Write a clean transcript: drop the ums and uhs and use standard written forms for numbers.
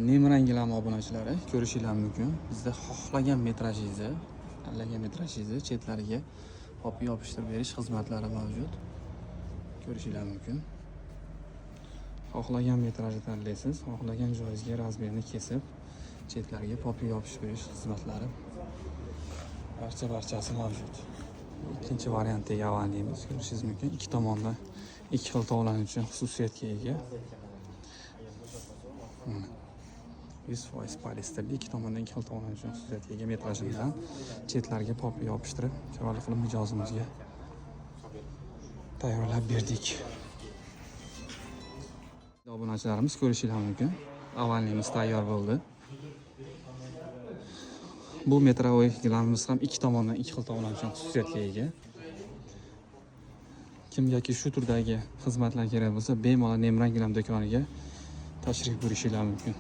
Nemrang gilam obunachilari ko'rishinglar mumkin. Bizda xohlagan metrajingizni chetlariga hop yopishtirib berish xizmatlari mavjud. Ko'rishinglar mumkin. Xohlagan metrajni tanlaysiz, xohlagan joyingizga razmerni kesib, chetlariga pop yopishtirib berish xizmatlari barchasi mavjud. Ikkinchi variantdagi avanlimiz ko'rishingiz mumkin. Ikki tomondan ikki xil tovlanuvchi xususiyatga ega. 100% polisterli ikki tomondan ikki xil tovlanuvchi xususiyatga ega metrajimizdan chetlariga pop yopishtirib, chiroyli qilib mijozimizga tayyorlab berdik. Obunachilarimiz ko'rishinglar mumkin. Avanlimiz tayyor bo'ldi. Bu metrovoy gilamimiz ham ikki tomondan ikki xil tovlanuvchi xususiyatga ega. Kimgaki shu turdagi xizmatlar kerak bo'lsa, bemalol Nemrang gilam do'koniga tashrif buyurishinglar mumkin.